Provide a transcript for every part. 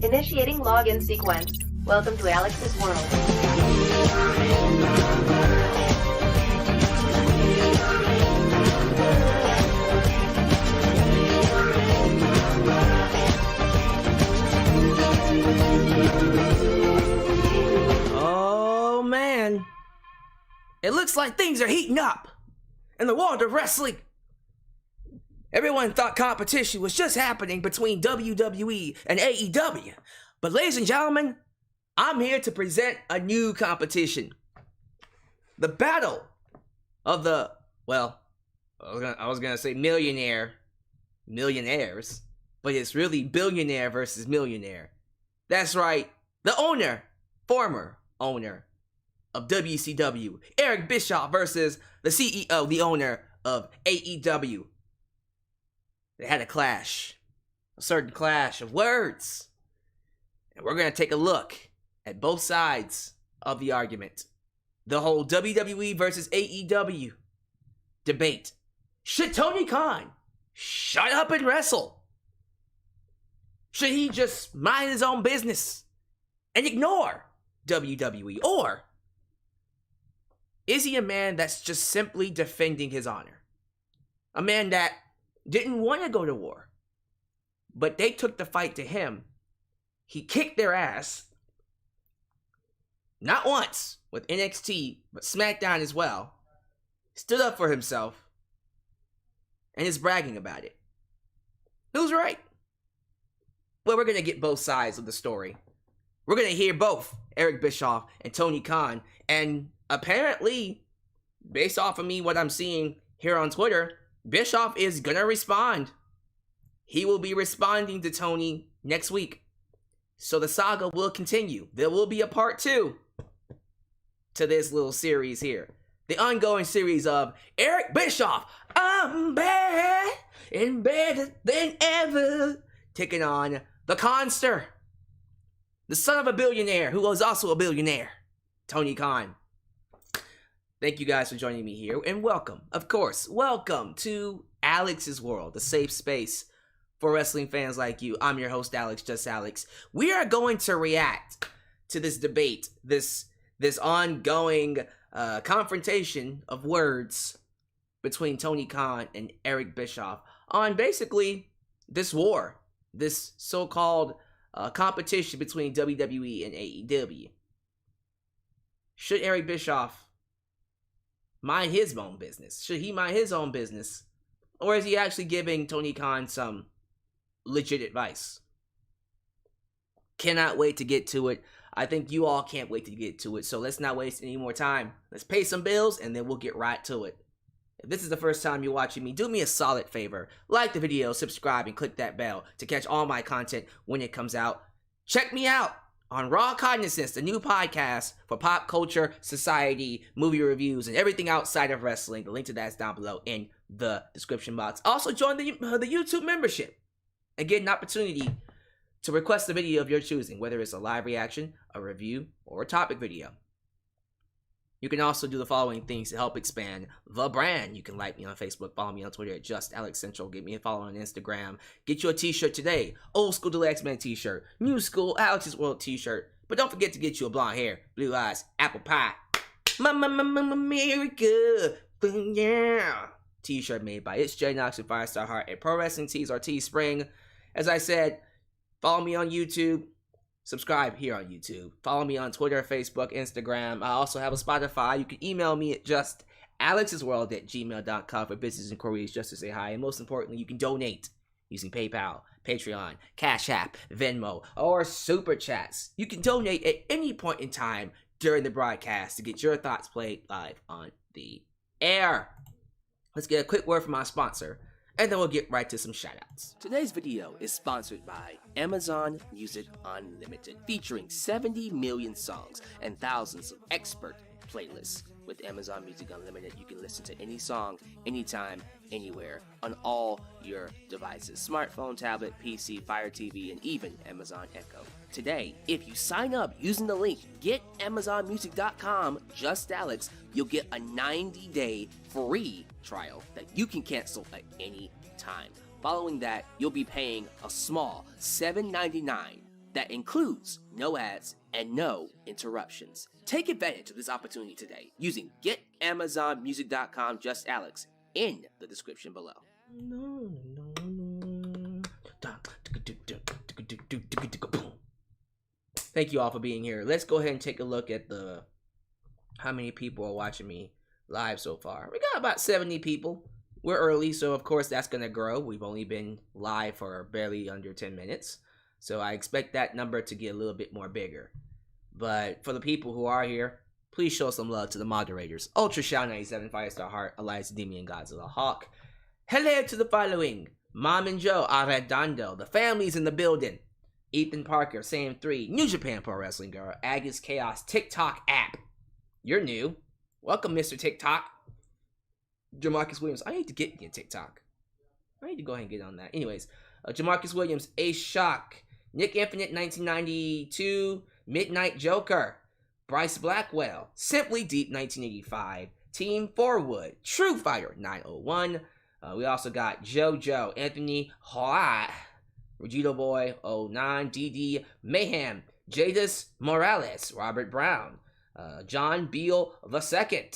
Initiating login sequence. Welcome to Alyx's world. Oh man, it looks like things are heating up in the world of wrestling. Everyone thought competition was just happening between WWE and AEW. But ladies and gentlemen, I'm here to present a new competition. The battle of the, well, I was gonna say millionaires, but it's really billionaire versus millionaire. That's right, the former owner of WCW, Eric Bischoff versus the CEO, the owner of AEW. They had a certain clash of words. And we're going to take a look at both sides of the argument. The whole WWE versus AEW debate. Should Tony Khan shut up and wrestle? Should he just mind his own business and ignore WWE? Or is he a man that's just simply defending his honor? A man that didn't want to go to war, but they took the fight to him. He kicked their ass, not once with NXT, but SmackDown as well. Stood up for himself, and is bragging about it. Who's right? Well, we're going to get both sides of the story. We're going to hear both Eric Bischoff and Tony Khan, and apparently, based off of what I'm seeing here on Twitter, Bischoff is gonna respond. He will be responding to Tony next week. So the saga will continue. There will be a part 2 to this little series here. The ongoing series of Eric Bischoff, I'm bad and better than ever, taking on the Conster, the son of a billionaire who was also a billionaire, Tony Khan. Thank you guys for joining me here, and welcome, of course, welcome to Alyx's World, a safe space for wrestling fans like you. I'm your host, Alyx, just Alyx. We are going to react to this debate, this ongoing confrontation of words between Tony Khan and Eric Bischoff on basically this war, this so-called competition between WWE and AEW. Should Eric Bischoff mind his own business? Should he mind his own business? Or is he actually giving Tony Khan some legit advice? Cannot wait to get to it. I think you all can't wait to get to it. So let's not waste any more time. Let's pay some bills and then we'll get right to it. If this is the first time you're watching me, do me a solid favor. Like the video, subscribe, and click that bell to catch all my content when it comes out. Check me out on Raw Cognizance, the new podcast for pop culture, society, movie reviews, and everything outside of wrestling. The link to that is down below in the description box. Also, join the YouTube membership and get an opportunity to request a video of your choosing, whether it's a live reaction, a review, or a topic video. You can also do the following things to help expand the brand. You can like me on Facebook, follow me on Twitter at JustAlexCentral, give me a follow on Instagram, get you a t-shirt today, old school Deluxe Man t-shirt, new school Alyx's World t-shirt, but don't forget to get you a blonde hair, blue eyes, apple pie, America, yeah, t-shirt made by It's J Knox and Firestar Heart at Pro Wrestling Tees or Teespring. As I said, follow me on YouTube. Subscribe here on YouTube. Follow me on Twitter, Facebook, Instagram. I also have a Spotify. You can email me at justalyxsworld@gmail.com for business inquiries, just to say hi. And most importantly, you can donate using PayPal, Patreon, Cashapp, Venmo, or Super Chats. You can donate at any point in time during the broadcast to get your thoughts played live on the air. Let's get a quick word from our sponsor, and then we'll get right to some shoutouts. Today's video is sponsored by Amazon Music Unlimited, featuring 70 million songs and thousands of expert playlists. With Amazon Music Unlimited, you can listen to any song, anytime, anywhere, on all your devices. Smartphone, tablet, PC, Fire TV, and even Amazon Echo. Today, if you sign up using the link GetAmazonMusic.com, just Alyx, you'll get a 90-day free trial that you can cancel at any time. Following that, you'll be paying a small $7.99. that includes no ads and no interruptions. Take advantage of this opportunity today using GetAmazonMusic.com just Alyx in the description below. Thank you all for being here. Let's go ahead and take a look at how many people are watching me live so far. We got about 70 people. We're early, so of course that's going to grow. We've only been live for barely under 10 minutes. So I expect that number to get a little bit more bigger. But for the people who are here, please show some love to the moderators. Ultra Shao 97, Firestar Heart, Elias Demian, Godzilla Hawk. Hello to the following. Mom and Joe, Arredondo. The family's in the building. Ethan Parker, Sam 3, New Japan Pro Wrestling Girl, Agus Chaos, TikTok app. You're new. Welcome, Mr. TikTok. Jamarcus Williams. I need to get TikTok. I need to go ahead and get on that. Anyways, Jamarcus Williams, Ace Shock, Nick Infinite 1992, Midnight Joker, Bryce Blackwell, Simply Deep 1985, Team Forwood, True Fighter 901. We also got JoJo, Anthony Hoa, Regito Boy 09, DD Mayhem, Jadis Morales, Robert Brown, John Beal II,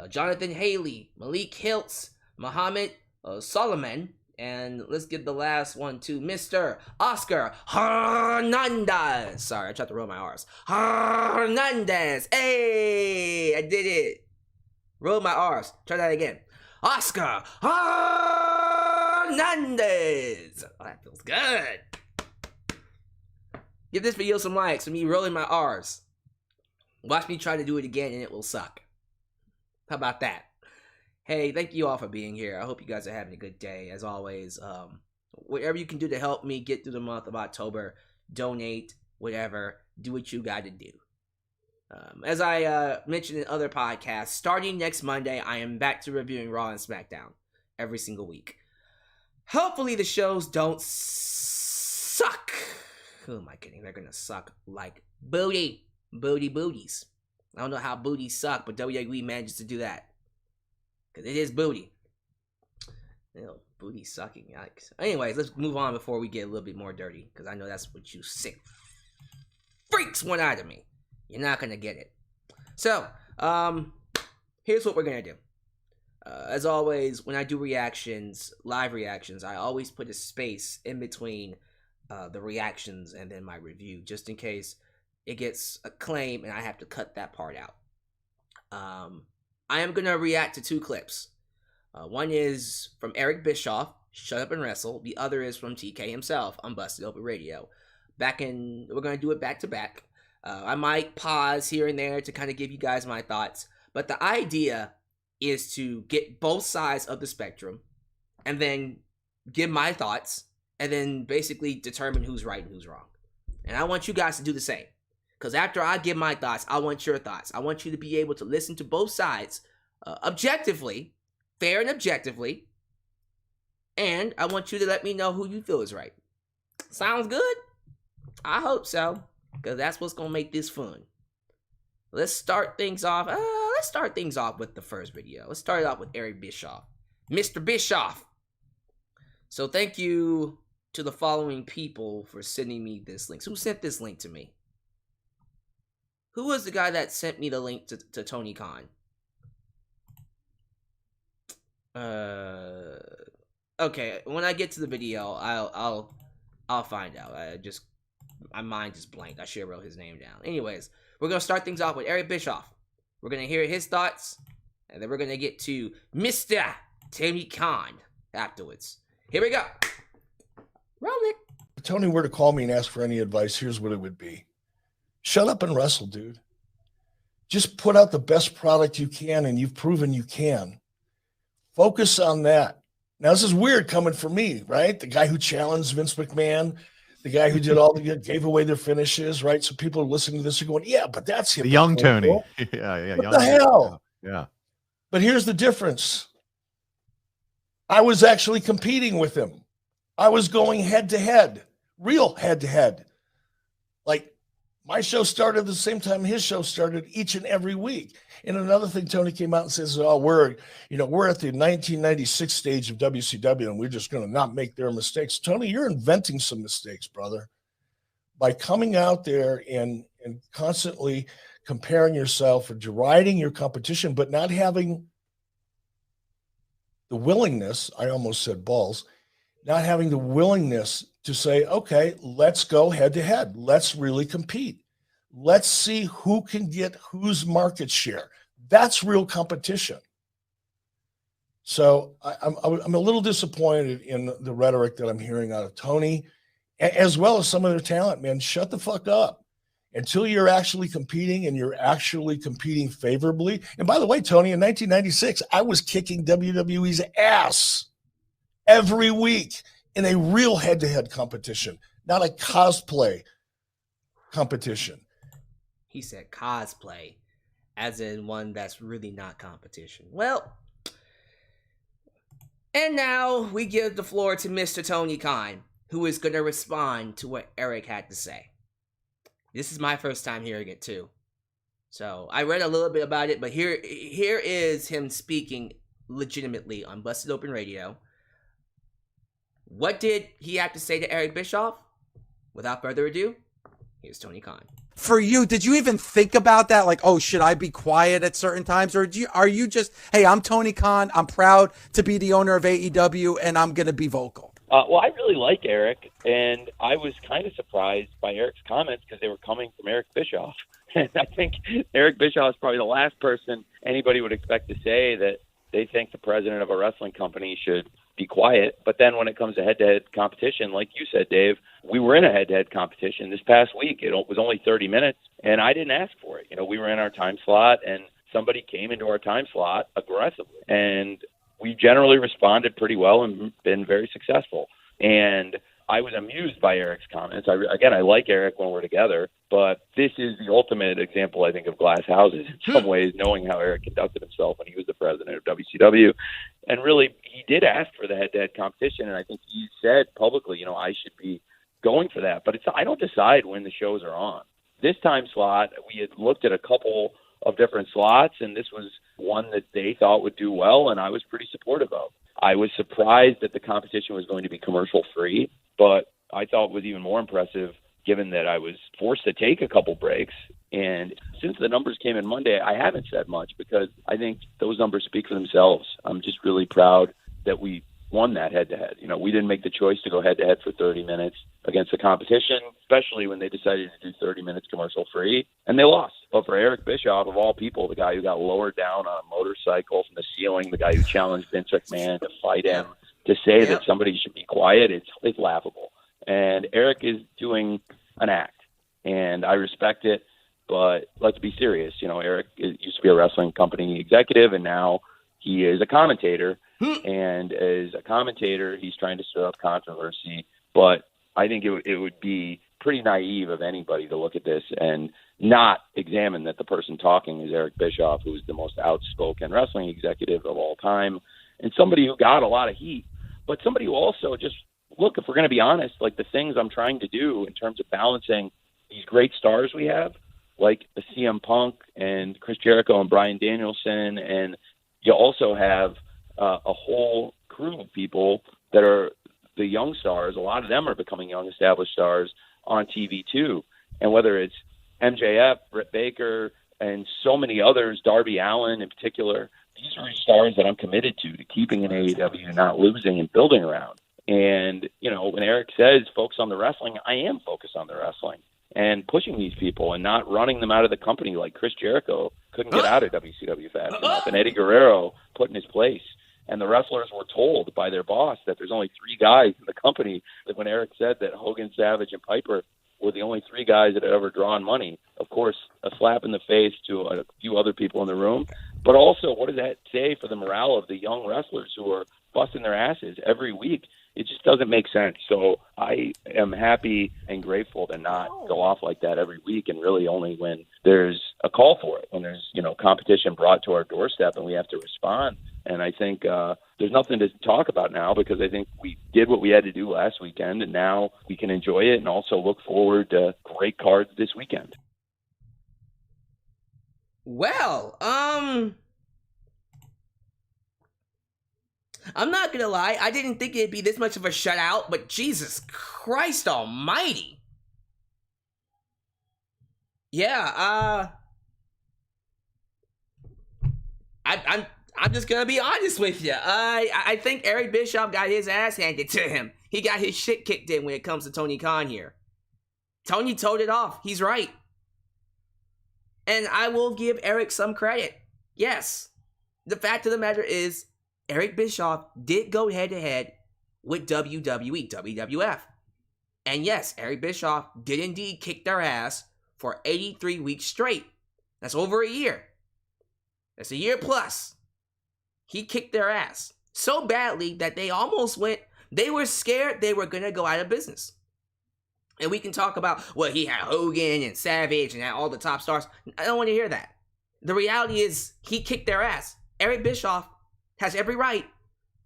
Jonathan Haley, Malik Hiltz, Muhammad Solomon, and let's get the last one to Mr. Oscar Hernandez. Sorry, I tried to roll my R's. Hernandez. Hey, I did it. Roll my R's. Try that again. Oscar Hernandez. Oh, that feels good. Give this video some likes for me rolling my R's. Watch me try to do it again and it will suck. How about that? Hey, thank you all for being here. I hope you guys are having a good day. As always, whatever you can do to help me get through the month of October, donate, whatever, do what you got to do. As I mentioned in other podcasts, starting next Monday, I am back to reviewing Raw and SmackDown every single week. Hopefully the shows don't suck. Who am I kidding? They're going to suck like booty. Booties. I don't know how booties suck, but WWE manages to do that. Because it is booty. Ew, booty sucking, yikes. Anyways, let's move on before we get a little bit more dirty. Because I know that's what you sick freaks want out of me. You're not going to get it. So, here's what we're going to do. As always, when I do reactions, live reactions, I always put a space in between the reactions and then my review. Just in case it gets a claim and I have to cut that part out. I am going to react to two clips. One is from Eric Bischoff, Shut Up and Wrestle. The other is from TK himself on Busted Open Radio. We're going to do it back to back. I might pause here and there to kind of give you guys my thoughts. But the idea is to get both sides of the spectrum and then give my thoughts and then basically determine who's right and who's wrong. And I want you guys to do the same. Because after I give my thoughts, I want your thoughts. I want you to be able to listen to both sides objectively, fair and objectively. And I want you to let me know who you feel is right. Sounds good? I hope so. Because that's what's going to make this fun. Let's start things off. With the first video. Let's start it off with Eric Bischoff. Mr. Bischoff. So thank you to the following people for sending me this link. Who sent this link to me? Who was the guy that sent me the link to Tony Khan? Okay, when I get to the video, I'll find out. My mind just blanked. I should have wrote his name down. Anyways, we're gonna start things off with Eric Bischoff. We're gonna hear his thoughts, and then we're gonna get to Mr. Tony Khan afterwards. Here we go. Roll it. If Tony were to call me and ask for any advice, here's what it would be. Shut up and wrestle, dude. Just put out the best product you can, and you've proven you can. Focus on that. Now, this is weird coming from me, right? The guy who challenged Vince McMahon, the guy who did gave away their finishes, right? So people are listening to this are going, yeah, but that's him. The young Tony. Yeah. What the hell? Yeah. But here's the difference. I was actually competing with him. I was going head to head, real head to head. Like, my show started at the same time his show started each and every week. And another thing, Tony came out and says, oh, we're at the 1996 stage of WCW and we're just going to not make their mistakes. Tony, you're inventing some mistakes, brother. by coming out there and constantly comparing yourself or deriding your competition, but not having the willingness, I almost said balls, not having the willingness to say, okay, let's go head to head. Let's really compete. Let's see who can get whose market share. That's real competition. So I'm a little disappointed in the rhetoric that I'm hearing out of Tony, as well as some of their talent, man. Shut the fuck up until you're actually competing, and you're actually competing favorably. And by the way, Tony, in 1996, I was kicking WWE's ass every week in a real head-to-head competition, not a cosplay competition. He said cosplay, as in one that's really not competition. Well, and now we give the floor to Mr. Tony Khan, who is going to respond to what Eric had to say. This is my first time hearing it too. So I read a little bit about it, but here is him speaking legitimately on Busted Open Radio. What did he have to say to Eric Bischoff? Without further ado, here's Tony Khan. For you, did you even think about that? Like, oh, should I be quiet at certain times? Or are you just, hey, I'm Tony Khan, I'm proud to be the owner of AEW, and I'm going to be vocal? Well, I really like Eric, and I was kind of surprised by Eric's comments because they were coming from Eric Bischoff. And I think Eric Bischoff is probably the last person anybody would expect to say that they think the president of a wrestling company should be quiet. But then when it comes to head-to-head competition, like you said, Dave, we were in a head-to-head competition this past week. It was only 30 minutes, and I didn't ask for it. You know, we were in our time slot, and somebody came into our time slot aggressively. And we generally responded pretty well and been very successful. And I was amused by Eric's comments. I like Eric when we're together, but this is the ultimate example, I think, of glass houses in some ways, knowing how Eric conducted himself when he was the president of WCW. And really, he did ask for the head-to-head competition, and I think he said publicly, you know, I should be going for that. But I don't decide when the shows are on. This time slot, we had looked at a couple of different slots, and this was one that they thought would do well, and I was pretty supportive of. I was surprised that the competition was going to be commercial-free, but I thought it was even more impressive given that I was forced to take a couple breaks. And since the numbers came in Monday, I haven't said much because I think those numbers speak for themselves. I'm just really proud that we won that head-to-head. You know, we didn't make the choice to go head-to-head for 30 minutes against the competition, especially when they decided to do 30 minutes commercial-free, and they lost. But for Eric Bischoff, of all people, the guy who got lowered down on a motorcycle from the ceiling, the guy who challenged Vince McMahon to fight him, to say that somebody should be quiet, it's laughable. And Eric is doing an act, and I respect it, but let's be serious. You know, Eric used to be a wrestling company executive, and now he is a commentator. And as a commentator, he's trying to stir up controversy. But I think it would be pretty naive of anybody to look at this and not examine that the person talking is Eric Bischoff, who is the most outspoken wrestling executive of all time, and somebody who got a lot of heat, but somebody who also just, look, if we're going to be honest, like the things I'm trying to do in terms of balancing these great stars we have, like the CM Punk and Chris Jericho and Bryan Danielson, and you also have a whole crew of people that are the young stars. A lot of them are becoming young established stars on TV too. And whether it's MJF, Britt Baker, and so many others, Darby Allin in particular, these are stars that I'm committed to keeping in AEW, not losing and building around. And, you know, when Eric says focus on the wrestling, I am focused on the wrestling and pushing these people and not running them out of the company like Chris Jericho couldn't get out of WCW fast enough, and Eddie Guerrero put in his place. And the wrestlers were told by their boss that there's only 3 guys in the company. That when Eric said that Hogan, Savage, and Piper were the only 3 guys that had ever drawn money, of course, a slap in the face to a few other people in the room. But also, what does that say for the morale of the young wrestlers who are busting their asses every week? It just doesn't make sense. So I am happy and grateful to not go off like that every week, and really only when there's a call for it, when there's, you know, competition brought to our doorstep and we have to respond. And I think there's nothing to talk about now because I think we did what we had to do last weekend, and now we can enjoy it and also look forward to great cards this weekend. Well, I'm not gonna lie, I didn't think it'd be this much of a shutout, but Jesus Christ almighty. Yeah, I'm just gonna be honest with you. I think Eric Bischoff got his ass handed to him. He got his shit kicked in when it comes to Tony Khan here. Tony told it off. He's right. And I will give Eric some credit. Yes. The fact of the matter is, Eric Bischoff did go head-to-head with WWE, WWF. And yes, Eric Bischoff did indeed kick their ass for 83 weeks straight. That's over a year. That's a year plus. He kicked their ass so badly that they almost went, they were scared they were going to go out of business. And we can talk about, well, he had Hogan and Savage and had all the top stars. I don't want to hear that. The reality is, he kicked their ass. Eric Bischoff has every right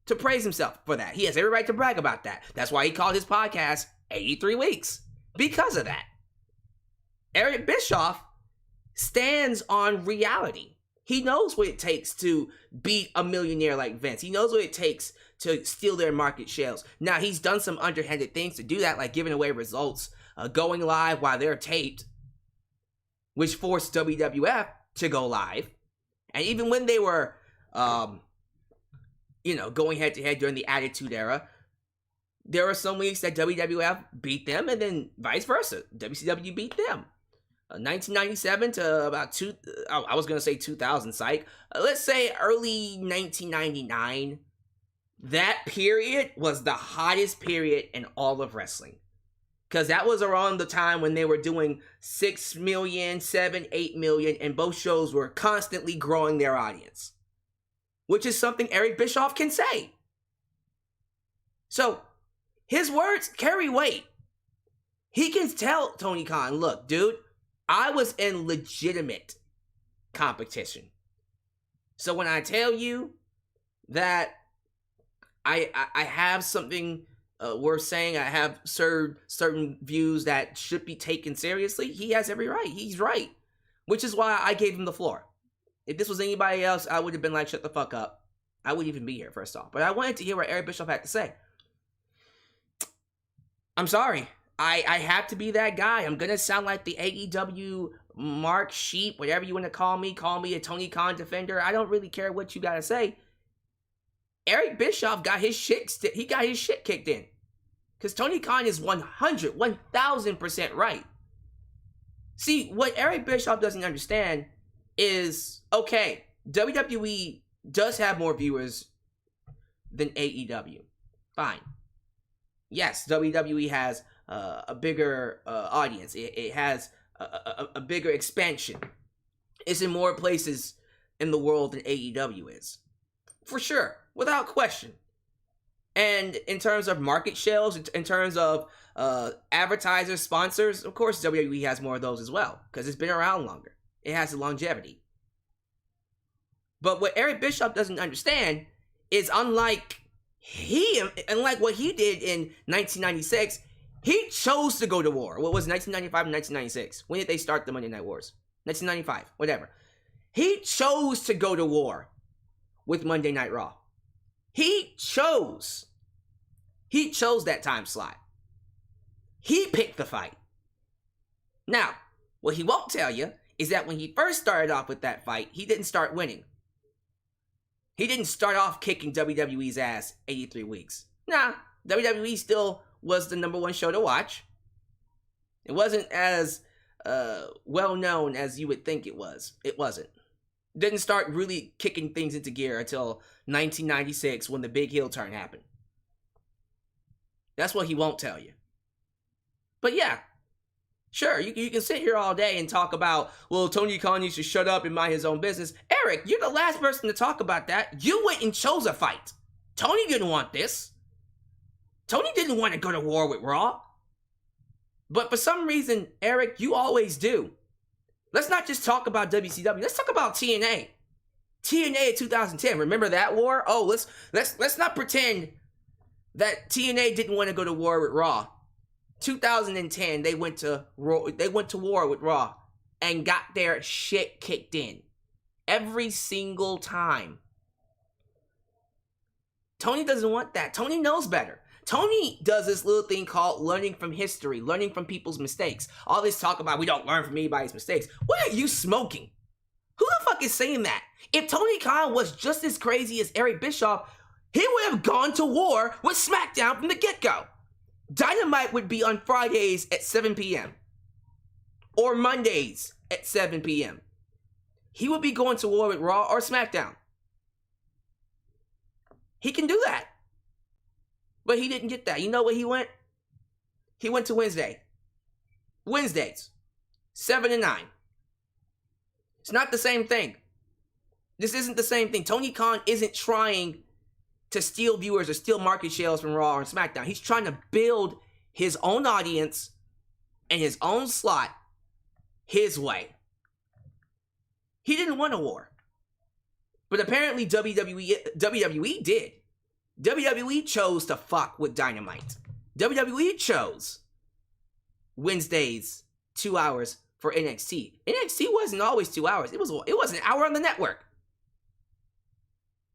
to praise himself for that. He has every right to brag about that. That's why he called his podcast 83 Weeks. Because of that. Eric Bischoff stands on reality. He knows what it takes to beat a millionaire like Vince. He knows what it takes to steal their market shares. Now, he's done some underhanded things to do that, like giving away results, going live while they're taped, which forced WWF to go live. And even when they were, going head-to-head during the Attitude Era, there were some weeks that WWF beat them, and then vice versa. WCW beat them. 1997 to about 2000, psych. Let's say early 1999. That period was the hottest period in all of wrestling. Because that was around the time when they were doing 6 million, 7, 8 million, and both shows were constantly growing their audience. Which is something Eric Bischoff can say. So, his words carry weight. He can tell Tony Khan, look, dude, I was in legitimate competition. So when I tell you that I have something worth saying, I have certain views that should be taken seriously, he has every right. He's right. Which is why I gave him the floor. If this was anybody else, I would have been like, shut the fuck up. I wouldn't even be here, first off. But I wanted to hear what Eric Bischoff had to say. I'm sorry. I have to be that guy. I'm going to sound like the AEW Mark Sheep, whatever you want to call me. Call me a Tony Khan defender. I don't really care what you got to say. Eric Bischoff got his shit kicked in. Because Tony Khan is 1000% right. See, what Eric Bischoff doesn't understand is, okay, WWE does have more viewers than AEW. Fine. Yes, WWE has a bigger audience. It has a bigger expansion. It's in more places in the world than AEW is. For sure. Without question. And in terms of market shares, in terms of advertisers, sponsors, of course WWE has more of those as well. Because it's been around longer. It has the longevity. But what Eric Bischoff doesn't understand is unlike what he did in 1996, he chose to go to war. What was it, 1995 and 1996? When did they start the Monday Night Wars? 1995, whatever. He chose to go to war with Monday Night Raw. He chose that time slot. He picked the fight. Now, what he won't tell you is that when he first started off with that fight, he didn't start winning. He didn't start off kicking WWE's ass 83 weeks. Nah, WWE still was the number one show to watch. It wasn't as well known as you would think it was. It wasn't. Didn't start really kicking things into gear until 1996 when the big heel turn happened. That's what he won't tell you. But yeah, sure, you can sit here all day and talk about, well, Tony Khan needs to shut up and mind his own business. Eric, you're the last person to talk about that. You went and chose a fight. Tony didn't want this. Tony didn't want to go to war with Raw. But for some reason, Eric, you always do. Let's not just talk about WCW. Let's talk about TNA. TNA in 2010. Remember that war? Oh, let's not pretend that TNA didn't want to go to war with Raw. 2010, they went to war with Raw and got their shit kicked in every single time. Tony doesn't want that. Tony knows better. Tony does this little thing called learning from history, learning from people's mistakes. All this talk about we don't learn from anybody's mistakes. What are you smoking? Who the fuck is saying that? If Tony Khan was just as crazy as Eric Bischoff, he would have gone to war with SmackDown from the get-go. Dynamite would be on Fridays at 7 p.m. or Mondays at 7 p.m. He would be going to war with Raw or SmackDown. He can do that. But he didn't get that. You know where he went? He went to Wednesday. Wednesdays, 7 to 9. It's not the same thing. This isn't the same thing. Tony Khan isn't trying to steal viewers or steal market shares from Raw or SmackDown. He's trying to build his own audience and his own slot his way. He didn't want a war. But apparently WWE did. WWE chose to fuck with Dynamite. WWE chose Wednesdays, 2 hours for NXT. NXT wasn't always 2 hours. It was an hour on the network.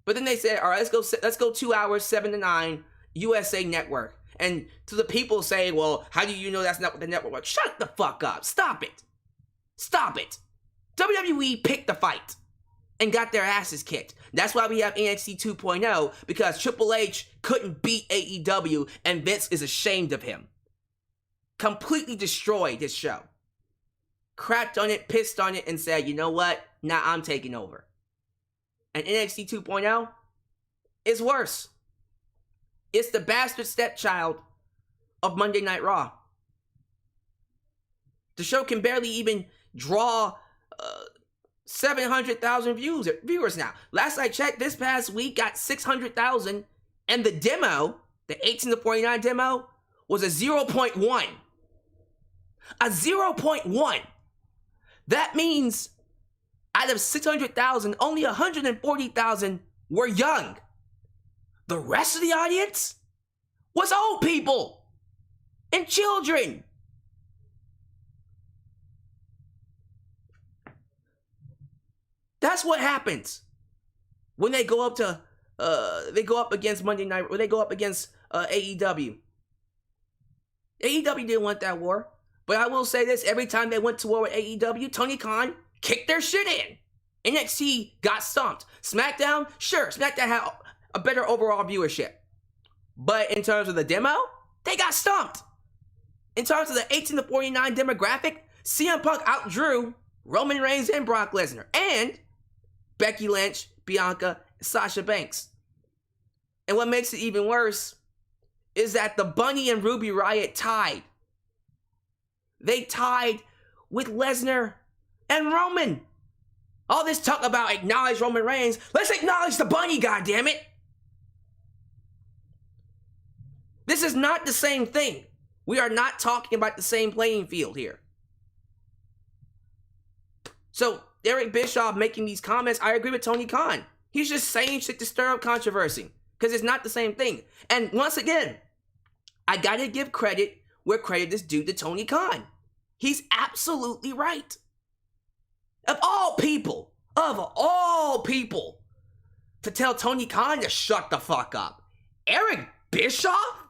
But then they said, all right, let's go 2 hours, 7 to 9, USA Network. And to the people saying, well, how do you know that's not what the network was? Shut the fuck up. Stop it. Stop it. WWE picked the fight and got their asses kicked. That's why we have NXT 2.0, because Triple H couldn't beat AEW and Vince is ashamed of him. Completely destroyed his show. Crapped on it, pissed on it, and said, you know what? Now I'm taking over. And NXT 2.0 is worse. It's the bastard stepchild of Monday Night Raw. The show can barely even draw 700,000 viewers now. Last I checked, this past week got 600,000, and the demo, the 18 to 49 demo, was a 0.1. A 0.1. That means out of 600,000, only 140,000 were young. The rest of the audience was old people and children. That's what happens when they go up against Monday Night, or they go up against AEW. AEW didn't want that war, but I will say this: every time they went to war with AEW, Tony Khan kicked their shit in. NXT got stomped. SmackDown, sure, SmackDown had a better overall viewership, but in terms of the demo, they got stomped. In terms of the 18 to 49 demographic, CM Punk outdrew Roman Reigns and Brock Lesnar, and Becky Lynch, Bianca, and Sasha Banks. And what makes it even worse is that the Bunny and Ruby Riott tied. They tied with Lesnar and Roman. All this talk about acknowledge Roman Reigns, let's acknowledge the Bunny, goddammit. This is not the same thing. We are not talking about the same playing field here. So, Eric Bischoff making these comments, I agree with Tony Khan. He's just saying shit to stir up controversy, because it's not the same thing. And once again, I gotta give credit where credit is due to Tony Khan. He's absolutely right. Of all people, to tell Tony Khan to shut the fuck up. Eric Bischoff?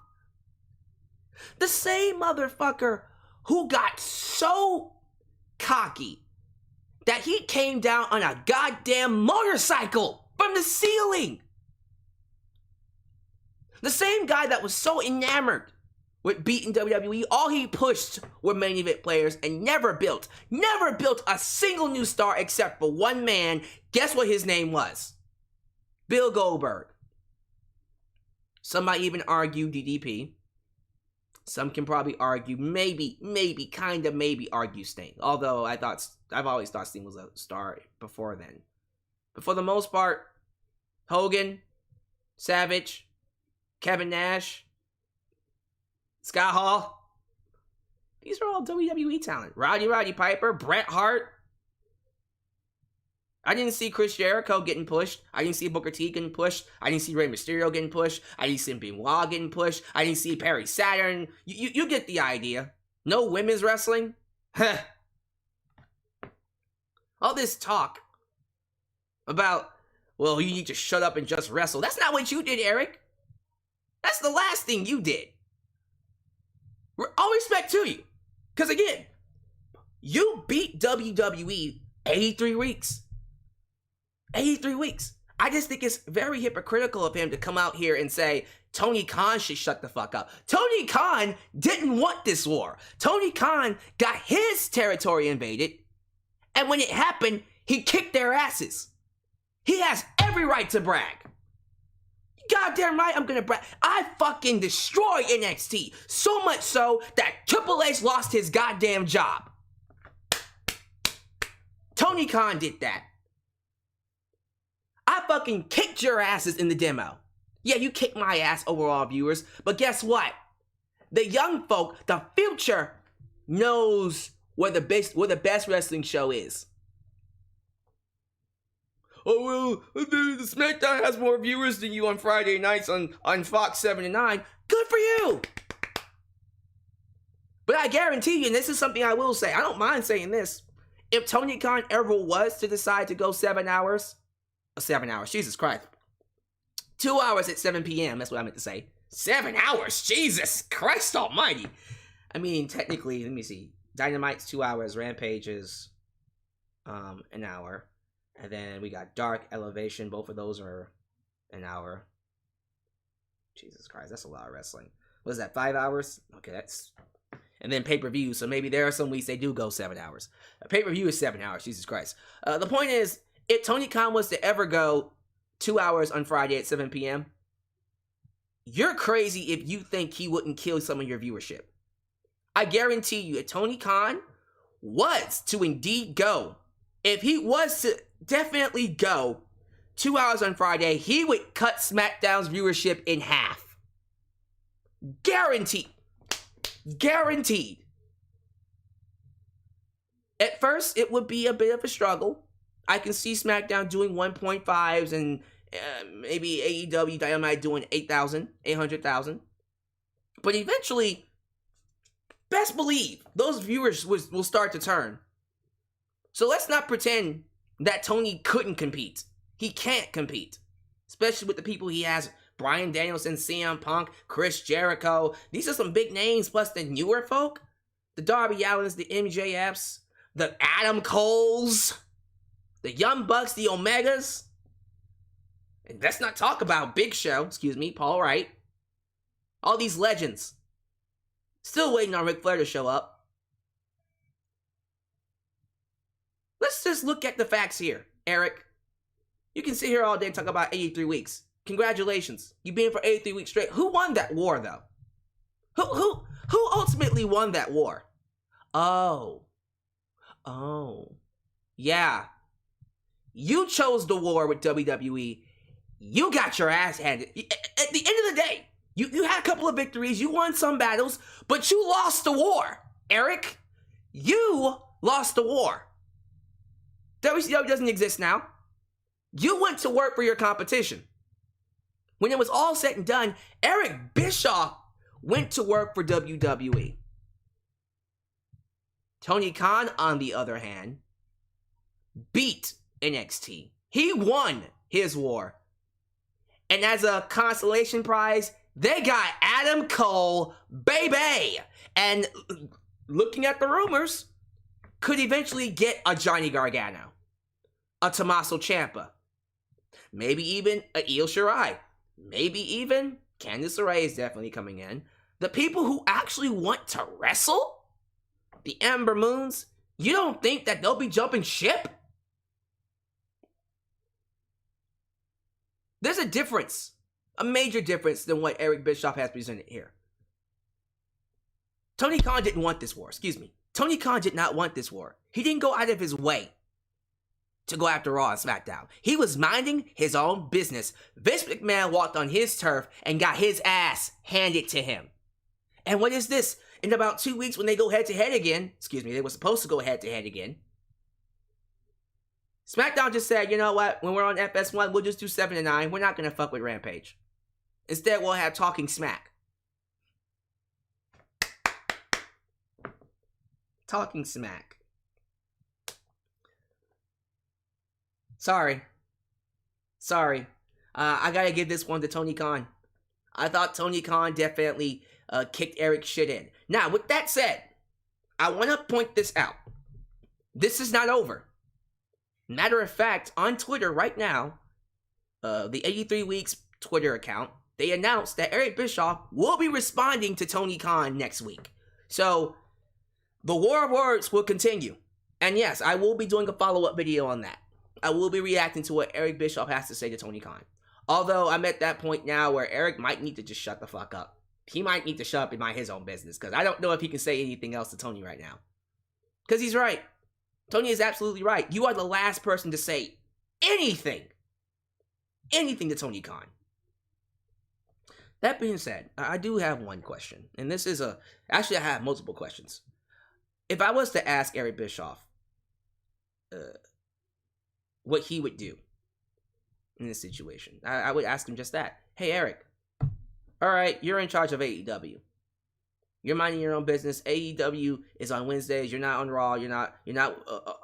The same motherfucker who got so cocky that he came down on a goddamn motorcycle from the ceiling. The same guy that was so enamored with beating WWE, all he pushed were main event players and never built a single new star except for one man. Guess what his name was? Bill Goldberg. Some might even argue DDP. Some can probably argue, maybe argue Sting. Although I've always thought Sting was a star before then. But for the most part, Hogan, Savage, Kevin Nash, Scott Hall, these are all WWE talent. Roddy Piper, Bret Hart. I didn't see Chris Jericho getting pushed. I didn't see Booker T getting pushed. I didn't see Rey Mysterio getting pushed. I didn't see Benoit getting pushed. I didn't see Perry Saturn. You get the idea. No women's wrestling? All this talk about, well, you need to shut up and just wrestle. That's not what you did, Eric. That's the last thing you did. All respect to you. Because again, you beat WWE 83 weeks. 83 weeks. I just think it's very hypocritical of him to come out here and say Tony Khan should shut the fuck up. Tony Khan didn't want this war. Tony Khan got his territory invaded, and when it happened, he kicked their asses. He has every right to brag. Goddamn right, I'm gonna brag. I fucking destroyed NXT. So much so that Triple H lost his goddamn job. Tony Khan did that. I fucking kicked your asses in the demo. Yeah, you kicked my ass, overall viewers, but guess what? The young folk, the future, knows where the best wrestling show is. Oh, well, the SmackDown has more viewers than you on Friday nights on Fox 7 and 9. Good for you! But I guarantee you, and this is something I will say, I don't mind saying this, if Tony Khan ever was to decide to go 7 hours, Jesus Christ, 2 hours at 7 p.m., that's what I meant to say. 7 hours, Jesus Christ almighty. I mean, technically, let me see, Dynamite's 2 hours, Rampage is an hour. And then we got Dark, Elevation. Both of those are an hour. Jesus Christ, that's a lot of wrestling. What is that, 5 hours? Okay, that's... And then pay-per-view, so maybe there are some weeks they do go 7 hours. A pay-per-view is 7 hours, Jesus Christ. The point is, if Tony Khan was to ever go 2 hours on Friday at 7 p.m., you're crazy if you think he wouldn't kill some of your viewership. I guarantee you, if Tony Khan was to indeed go, if he was to definitely go 2 hours on Friday, he would cut SmackDown's viewership in half. Guaranteed. Guaranteed. At first, it would be a bit of a struggle. I can see SmackDown doing 1.5s and maybe AEW Dynamite doing 800,000. But eventually, best believe, those viewers will start to turn. So let's not pretend that Tony couldn't compete. He can't compete. Especially with the people he has. Bryan Danielson, CM Punk, Chris Jericho. These are some big names, plus the newer folk. The Darby Allins, the MJFs, the Adam Coles, the Young Bucks, the Omegas. And let's not talk about Big Show, Paul Wright. All these legends. Still waiting on Ric Flair to show up. Let's just look at the facts here, Eric. You can sit here all day and talk about 83 weeks. Congratulations. You've been for 83 weeks straight. Who won that war, though? Who ultimately won that war? Oh. Yeah. You chose the war with WWE. You got your ass handed. At the end of the day, you had a couple of victories. You won some battles, but you lost the war, Eric. You lost the war. WCW doesn't exist now. You went to work for your competition. When it was all said and done, Eric Bischoff went to work for WWE. Tony Khan, on the other hand, beat NXT. He won his war. And as a consolation prize, they got Adam Cole, baby! And looking at the rumors, could eventually get a Johnny Gargano, a Tommaso Ciampa, maybe even a Io Shirai, maybe even Candice LeRae is definitely coming in. The people who actually want to wrestle, the Ember Moons, you don't think that they'll be jumping ship? There's a difference, a major difference than what Eric Bischoff has presented here. Tony Khan didn't want this war, Tony Khan did not want this war. He didn't go out of his way to go after Raw and SmackDown. He was minding his own business. Vince McMahon walked on his turf and got his ass handed to him. And what is this? In about 2 weeks when they go head-to-head again, they were supposed to go head-to-head again, SmackDown just said, you know what, when we're on FS1, we'll just do 7 and 9. We're not going to fuck with Rampage. Instead, we'll have Talking Smack. Talking Smack. Sorry. I gotta give this one to Tony Khan. I thought Tony Khan definitely kicked Eric's shit in. Now, with that said, I want to point this out. This is not over. Matter of fact, on Twitter right now, the 83 Weeks Twitter account, they announced that Eric Bischoff will be responding to Tony Khan next week. So, the war of words will continue. And yes, I will be doing a follow-up video on that. I will be reacting to what Eric Bischoff has to say to Tony Khan. Although, I'm at that point now where Eric might need to just shut the fuck up. He might need to shut up and mind his own business, because I don't know if he can say anything else to Tony right now. Because he's right. Tony is absolutely right. You are the last person to say anything to Tony Khan. That being said, I do have one question. And this is actually, I have multiple questions. If I was to ask Eric Bischoff what he would do in this situation, I would ask him just that. Hey, Eric. All right, you're in charge of AEW. You're minding your own business. AEW is on Wednesdays. You're not on Raw. You're not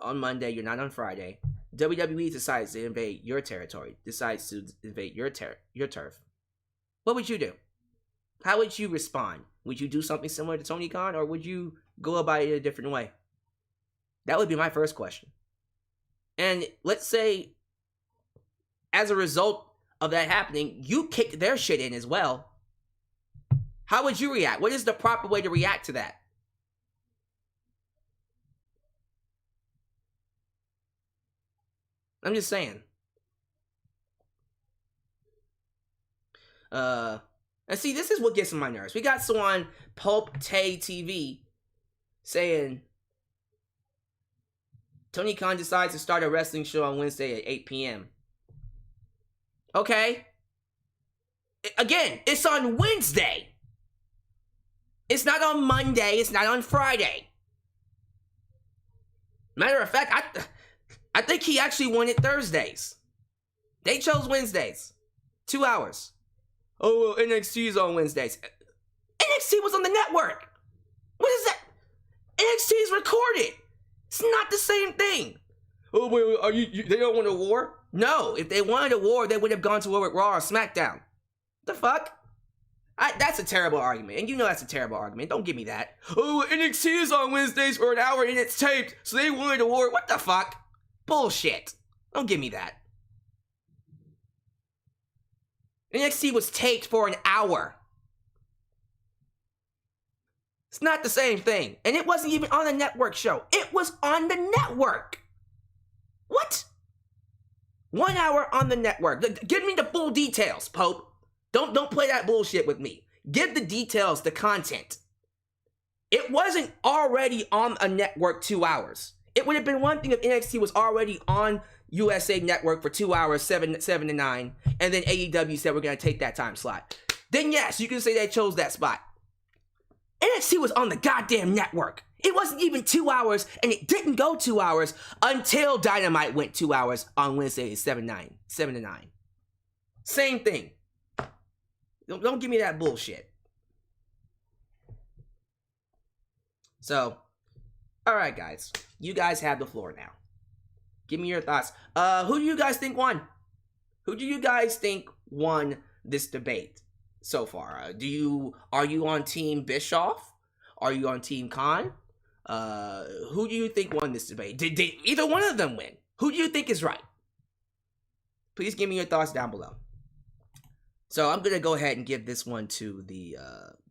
on Monday. You're not on Friday. WWE decides to invade your territory. Decides to invade your turf. What would you do? How would you respond? Would you do something similar to Tony Khan, or would you go about it a different way? That would be my first question. And let's say, as a result of that happening, you kicked their shit in as well. How would you react? What is the proper way to react to that? I'm just saying. And see, this is what gets on my nerves. We got someone, Pulp Tay TV, saying Tony Khan decides to start a wrestling show on Wednesday at 8 p.m. Okay. Again, it's on Wednesday. It's not on Monday. It's not on Friday. Matter of fact, I think he actually wanted Thursdays. They chose Wednesdays. 2 hours. Oh, well, NXT is on Wednesdays. NXT was on the network. What is that? NXT is recorded. It's not the same thing. Oh, wait, are you they don't want a war? No, if they wanted a war, they would have gone to war with Raw or SmackDown. The fuck? That's a terrible argument, and you know that's a terrible argument. Don't give me that. Oh, NXT is on Wednesdays for an hour and it's taped, so they wanted a war. What the fuck? Bullshit. Don't give me that. NXT was taped for an hour. It's not the same thing. And it wasn't even on a network show. It was on the network. What? 1 hour on the network. Give me the full details, Pope. Don't play that bullshit with me. Give the details, the content. It wasn't already on a network 2 hours. It would have been one thing if NXT was already on USA Network for 2 hours, 7 to 9, and then AEW said we're going to take that time slot. Then yes, you can say they chose that spot. NXT was on the goddamn network. It wasn't even 2 hours, and it didn't go 2 hours until Dynamite went 2 hours on Wednesday, 7 to 9. Same thing. Don't give me that bullshit. So, all right, guys. You guys have the floor now. Give me your thoughts. Who do you guys think won? Who do you guys think won this debate so far? Are you on Team Bischoff? Are you on Team Khan? Who do you think won this debate? Did either one of them win? Who do you think is right? Please give me your thoughts down below. So I'm gonna go ahead and give this one to the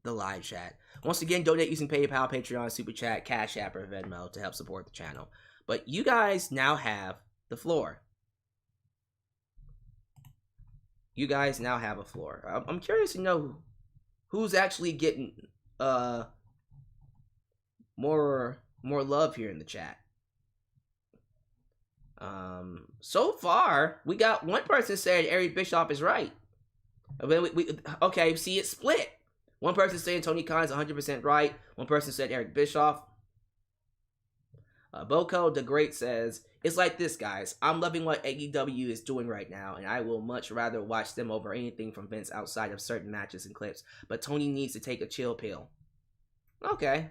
live chat. Once again, donate using PayPal, Patreon, Super Chat, Cashapp, or Venmo to help support the channel. But you guys now have the floor. You guys now have a floor. I'm curious to know who's actually getting more love here in the chat. So far, we got one person said Eric Bischoff is right. Okay, see, it's split. One person saying Tony Khan is 100% right. One person said Eric Bischoff. Boko the Great says, it's like this, guys. I'm loving what AEW is doing right now, and I will much rather watch them over anything from Vince outside of certain matches and clips. But Tony needs to take a chill pill. Okay.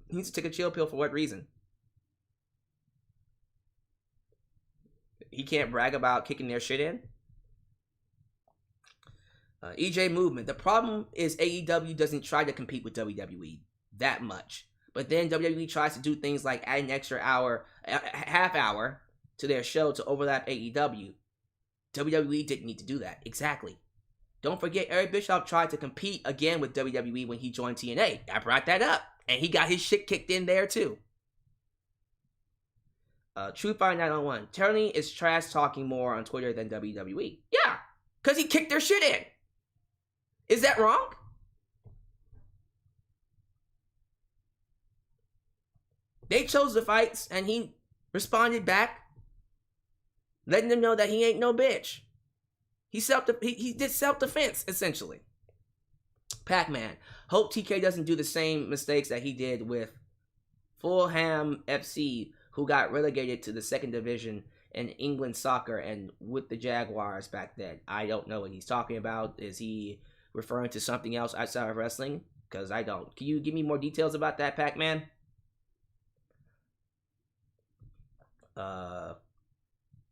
He needs to take a chill pill for what reason? He can't brag about kicking their shit in? EJ Movement. The problem is AEW doesn't try to compete with WWE that much. But then WWE tries to do things like add an extra hour, half hour to their show to overlap AEW. WWE didn't need to do that. Exactly. Don't forget, Eric Bischoff tried to compete again with WWE when he joined TNA. I brought that up. And he got his shit kicked in there too. TrueFire901. Tony is trash talking more on Twitter than WWE. Yeah, because he kicked their shit in. Is that wrong? They chose the fights, and he responded back, letting them know that he ain't no bitch. He did self-defense, essentially. Pac-Man. Hope TK doesn't do the same mistakes that he did with Fulham FC, who got relegated to the second division in England soccer and with the Jaguars back then. I don't know what he's talking about. Is he referring to something else outside of wrestling? Because I don't. Can you give me more details about that, Pac-Man?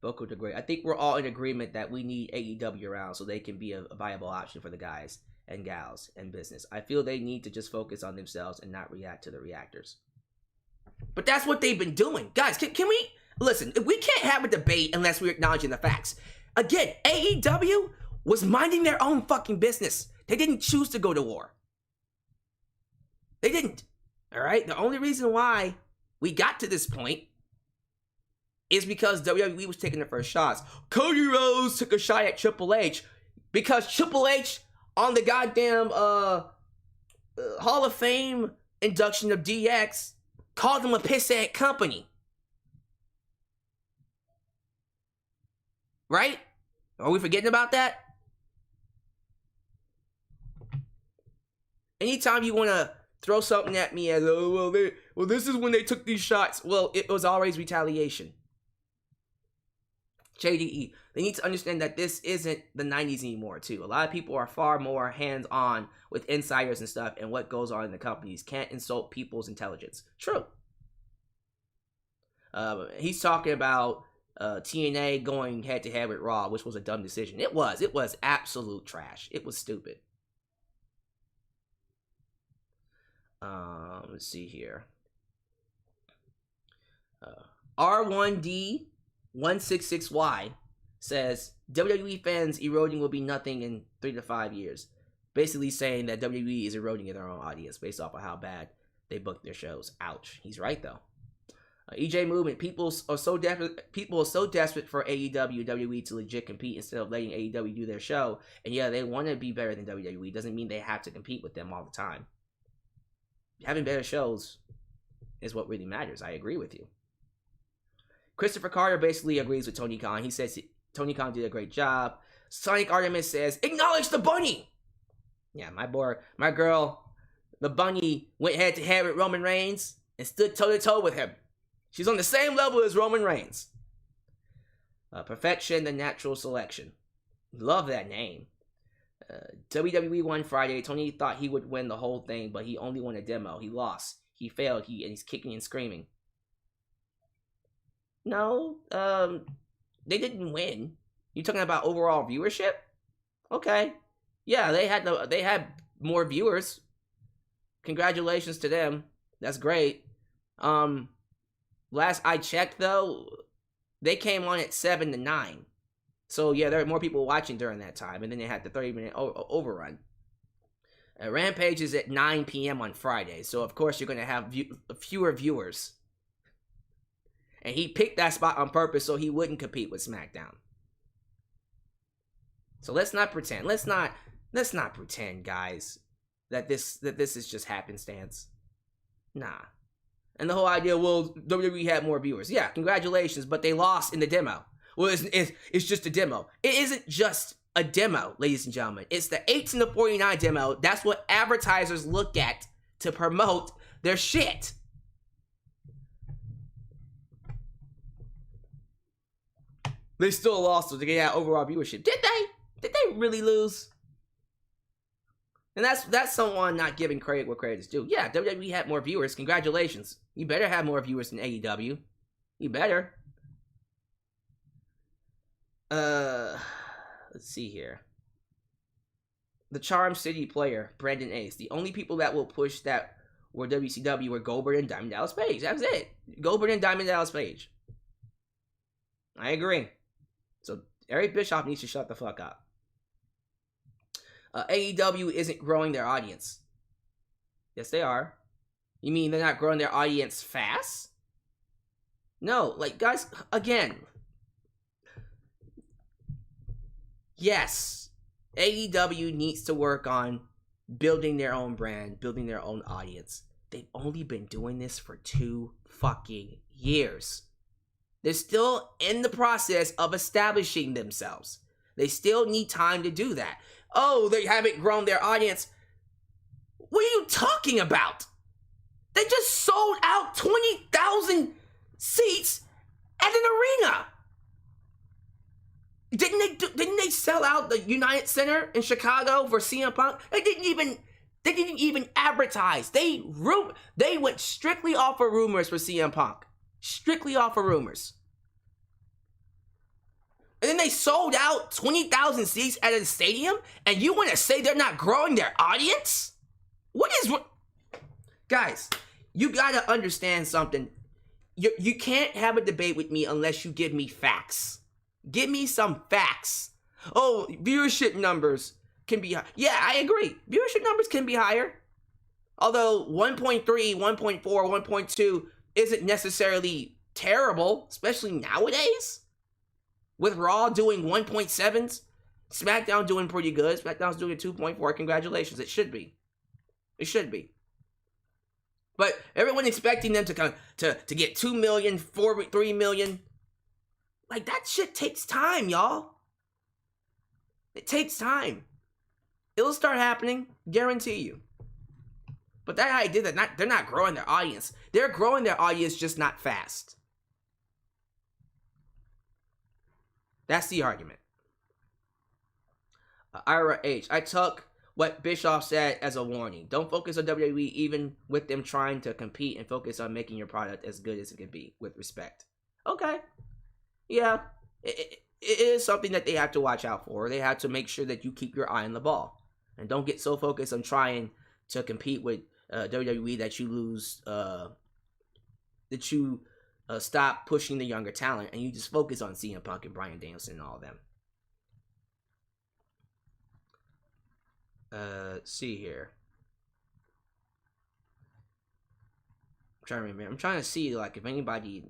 Vocal degrade. I think we're all in agreement that we need AEW around so they can be a viable option for the guys and gals in business. I feel they need to just focus on themselves and not react to the reactors. But that's what they've been doing. Guys, can we... Listen, we can't have a debate unless we're acknowledging the facts. Again, AEW was minding their own fucking business. They didn't choose to go to war. They didn't. All right? The only reason why we got to this point is because WWE was taking their first shots. Cody Rhodes took a shot at Triple H because Triple H on the goddamn Hall of Fame induction of DX called him a pissant company. Right? Are we forgetting about that? Anytime you want to throw something at me as, oh, well, this is when they took these shots. Well, it was always retaliation. JDE. They need to understand that this isn't the 90s anymore, too. A lot of people are far more hands-on with insiders and stuff and what goes on in the companies. Can't insult people's intelligence. True. He's talking about TNA going head-to-head with Raw, which was a dumb decision. It was. It was absolute trash. It was stupid. Let's see here. R1D166Y says WWE fans eroding will be nothing in 3 to 5 years. Basically saying that WWE is eroding in their own audience based off of how bad they book their shows. Ouch. He's right though. EJ Movement. People are so desperate for AEW, WWE to legit compete instead of letting AEW do their show. And yeah, they want to be better than WWE. Doesn't mean they have to compete with them all the time. Having better shows is what really matters. I agree with you. Christopher Carter basically agrees with Tony Khan. He says Tony Khan did a great job. Sonic Artemis says, acknowledge the bunny! Yeah, my girl, the bunny went head-to-head with Roman Reigns and stood toe-to-toe with him. She's on the same level as Roman Reigns. Perfection, the natural selection. Love that name. WWE won Friday. Tony thought he would win the whole thing, but he only won a demo. He lost. He failed. And he's kicking and screaming. No, they didn't win. You talking about overall viewership? Okay. Yeah, they had more viewers. Congratulations to them. That's great. Last I checked though, they came on at 7 to 9. So yeah, there were more people watching during that time, and then they had the 30-minute overrun. Rampage is at 9 p.m. on Friday, so of course you're going to have fewer viewers. And he picked that spot on purpose so he wouldn't compete with SmackDown. So let's not pretend. Let's not pretend, guys, that this is just happenstance. Nah. And the whole idea, well, WWE had more viewers. Yeah, congratulations, but they lost in the demo. Well, it's just a demo. It isn't just a demo, ladies and gentlemen. It's the 18 to 49 demo. That's what advertisers look at to promote their shit. They still lost to get overall viewership. Did they? Did they really lose? And that's someone not giving credit where credit is due. Yeah, WWE had more viewers. Congratulations. You better have more viewers than AEW. You better. Let's see here. the Charm City player, Brandon Ace. The only people that will push that were WCW were Goldberg and Diamond Dallas Page. That was it. Goldberg and Diamond Dallas Page. I agree. So Eric Bischoff needs to shut the fuck up. AEW isn't growing their audience. Yes, they are. You mean they're not growing their audience fast? No, like, guys, again. Yes, AEW needs to work on building their own brand, building their own audience. They've only been doing this for 2 fucking years. They're still in the process of establishing themselves. They still need time to do that. Oh, they haven't grown their audience. What are you talking about? They just sold out 20,000 seats at an arena. Didn't they sell out the United Center in Chicago for CM Punk? They didn't even advertise. They went strictly off of rumors for CM Punk. Strictly off of rumors. And then they sold out 20,000 seats at a stadium, and you want to say they're not growing their audience? Guys, you gotta understand something. You can't have a debate with me unless you give me facts. Give me some facts. Oh, viewership numbers can be high. Yeah, I agree. Viewership numbers can be higher. Although 1.3, 1.4, 1.2 isn't necessarily terrible, especially nowadays. With Raw doing 1.7s, SmackDown doing pretty good. SmackDown's doing a 2.4. Congratulations. It should be. It should be. But everyone expecting them to get 2 million, 3 million. Like, that shit takes time, y'all. It takes time. It'll start happening, guarantee you. But that idea that they're not growing their audience. They're growing their audience, just not fast. That's the argument. Ira H. I took what Bischoff said as a warning. Don't focus on WWE even with them trying to compete, and focus on making your product as good as it can be with respect. Okay. Yeah. It is something that they have to watch out for. They have to make sure that you keep your eye on the ball. And don't get so focused on trying to compete with WWE that you lose, that you stop pushing the younger talent, and you just focus on CM Punk and Bryan Danielson and all of them. Let's see here. I'm trying to remember. I'm trying to see, like, if anybody...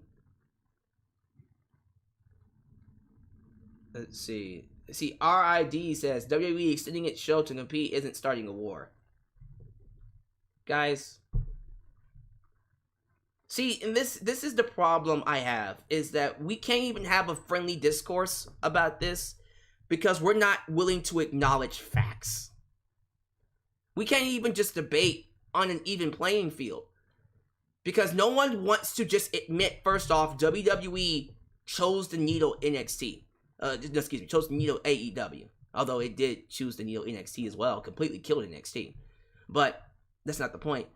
Let's see. RID says, WWE extending its show to compete isn't starting a war. Guys... See, and this is the problem I have, is that we can't even have a friendly discourse about this because we're not willing to acknowledge facts. We can't even just debate on an even playing field because no one wants to just admit, first off, WWE chose to needle NXT. Chose to needle AEW. Although it did choose to needle NXT as well, completely killed NXT. But that's not the point.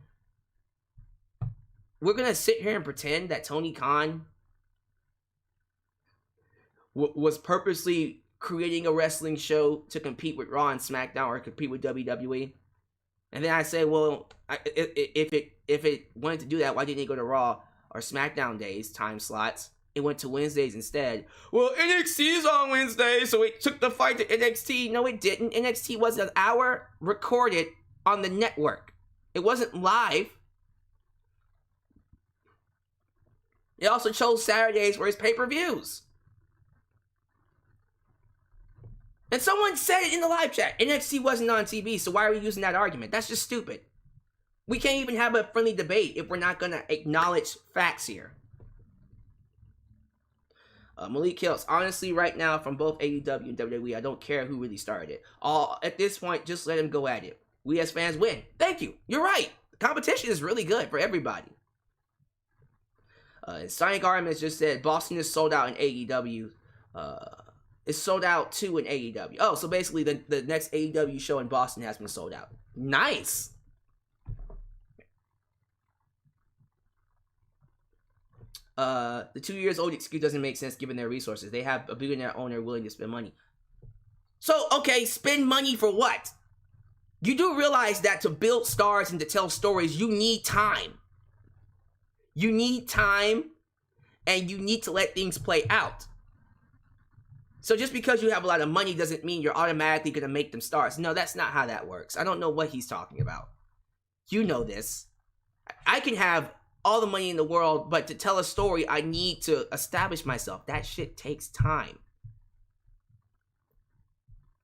We're going to sit here and pretend that Tony Khan was purposely creating a wrestling show to compete with Raw and SmackDown or compete with WWE. And then I say, well, if it wanted to do that, why didn't it go to Raw or SmackDown days, time slots? It went to Wednesdays instead. Well, NXT is on Wednesday, so it took the fight to NXT. No, it didn't. NXT was an hour recorded on the network. It wasn't live. It also chose Saturdays for his pay-per-views. And someone said it in the live chat. NXT wasn't on TV, so why are we using that argument? That's just stupid. We can't even have a friendly debate if we're not going to acknowledge facts here. Malik Hills, honestly, right now, from both AEW and WWE, I don't care who really started it. At this point, just let him go at it. We as fans win. Thank you. You're right. The competition is really good for everybody. Sonic Armin just said Boston is sold out in AEW. It's sold out too in AEW. Oh, so basically the next AEW show in Boston has been sold out. Nice. The 2 years old excuse doesn't make sense given their resources. They have a billionaire owner willing to spend money. So, okay, spend money for what? You do realize that to build stars and to tell stories, you need time. You need time, and you need to let things play out. So just because you have a lot of money doesn't mean you're automatically going to make them stars. No, that's not how that works. I don't know what he's talking about. You know this. I can have all the money in the world, but to tell a story, I need to establish myself. That shit takes time.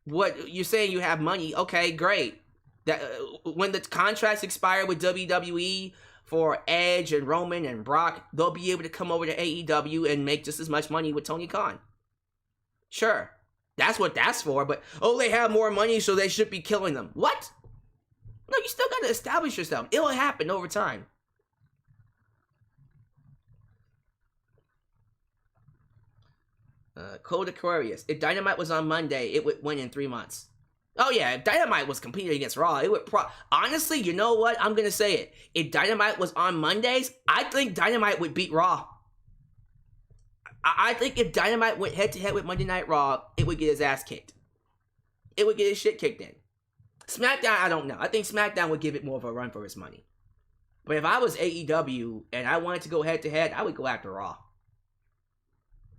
What you're saying, you have money, okay, great. That when the contracts expire with WWE for Edge and Roman and Brock, they'll be able to come over to AEW and make just as much money with Tony Khan. Sure, that's what that's for, but they have more money, so they should be killing them. What? No, you still got to establish yourself. It'll happen over time. Code Aquarius. If Dynamite was on Monday, it would win in 3 months. Oh yeah, if Dynamite was competing against Raw, it would honestly, you know what? I'm gonna say it. If Dynamite was on Mondays, I think Dynamite would beat Raw. I think if Dynamite went head-to-head with Monday Night Raw, it would get his ass kicked. It would get his shit kicked in. SmackDown, I don't know. I think SmackDown would give it more of a run for its money. But if I was AEW and I wanted to go head-to-head, I would go after Raw.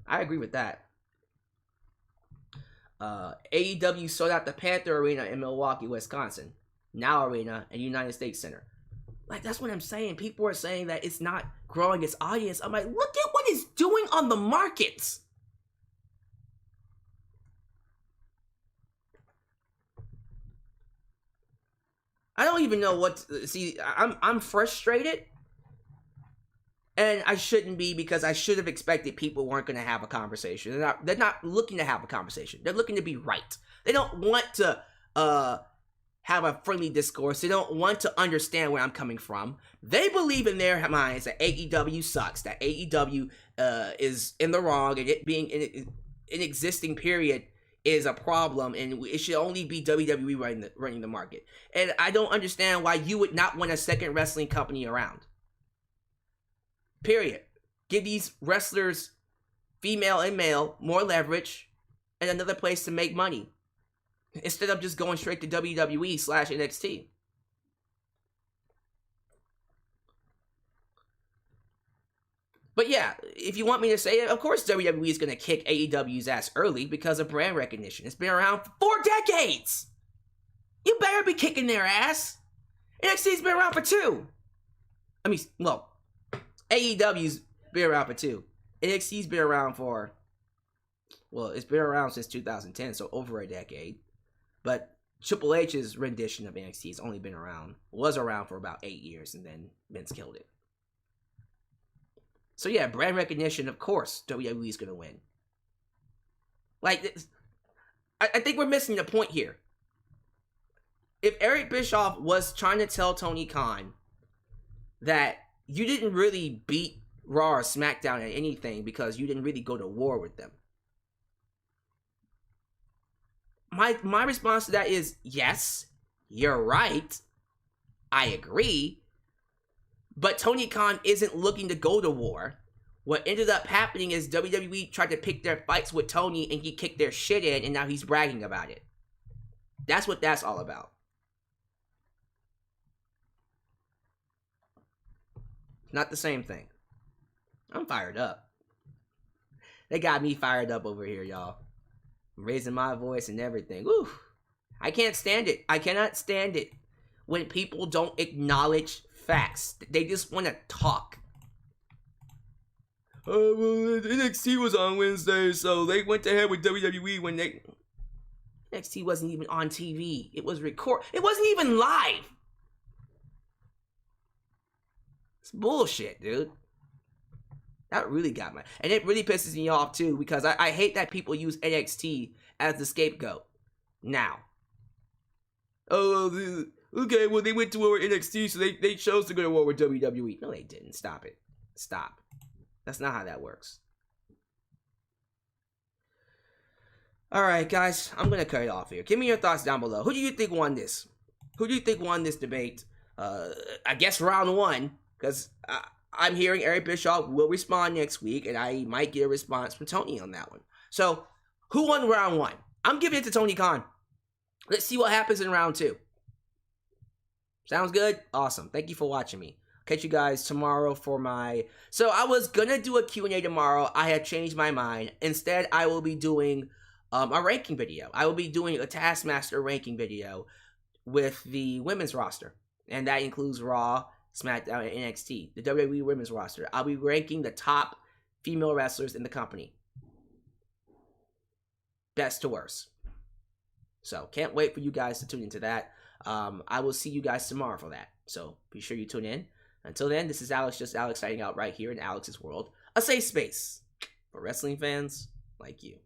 I agree with that. AEW sold out the Panther Arena in Milwaukee, Wisconsin. Now Arena and United States Center. Like, that's what I'm saying. People are saying that it's not growing its audience. I'm like, look at what it's doing on the markets. I don't even know what to, see. I'm frustrated, and I shouldn't be, because I should have expected people weren't going to have a conversation. They're not looking to have a conversation. They're looking to be right. They don't want to have a friendly discourse. They don't want to understand where I'm coming from. They believe in their minds that AEW sucks, that AEW is in the wrong, and it being in an existing period is a problem, and it should only be WWE running the market. And I don't understand why you would not want a second wrestling company around. Period. Give these wrestlers, female and male, more leverage and another place to make money, instead of just going straight to WWE/NXT. But yeah, if you want me to say it, of course WWE is going to kick AEW's ass early because of brand recognition. It's been around for 4 decades. You better be kicking their ass. NXT's been around for 2. I mean, well, AEW's been around for 2. NXT's been around for, well, it's been around since 2010, so over a decade. But Triple H's rendition of NXT has only been around, was around for about 8 years, and then Vince killed it. So yeah, brand recognition, of course, WWE's going to win. Like, I think we're missing the point here. If Eric Bischoff was trying to tell Tony Khan that you didn't really beat Raw or SmackDown at anything because you didn't really go to war with them, my response to that is, yes, you're right. I agree. But Tony Khan isn't looking to go to war. What ended up happening is WWE tried to pick their fights with Tony, and he kicked their shit in, and now he's bragging about it. That's what that's all about. Not the same thing. I'm fired up. They got me fired up over here, y'all. I'm raising my voice and everything. Woo! I can't stand it. I cannot stand it when people don't acknowledge facts. They just want to talk. Oh, well, NXT was on Wednesday, so they went ahead with WWE when they... NXT wasn't even on TV. It was It wasn't even live. It's bullshit, dude. That really got my... And it really pisses me off, too, because I hate that people use NXT as the scapegoat. Now. Oh, okay, well, they went to war with NXT, so they chose to go to war with WWE. No, they didn't. Stop it. Stop. That's not how that works. Alright, guys. I'm going to cut it off here. Give me your thoughts down below. Who do you think won this? Who do you think won this debate? I guess round 1, because I'm hearing Eric Bischoff will respond next week, and I might get a response from Tony on that one. So, who won round 1? I'm giving it to Tony Khan. Let's see what happens in round 2. Sounds good? Awesome. Thank you for watching me. Catch you guys tomorrow for my... So I was going to do a Q&A tomorrow. I had changed my mind. Instead, I will be doing a ranking video. I will be doing a Taskmaster ranking video with the women's roster. And that includes Raw, SmackDown, and NXT. The WWE women's roster. I'll be ranking the top female wrestlers in the company. Best to worst. So, can't wait for you guys to tune into that. I will see you guys tomorrow for that. So, be sure you tune in. Until then, this is Alex, just Alex, signing out right here in Alex's World. A safe space for wrestling fans like you.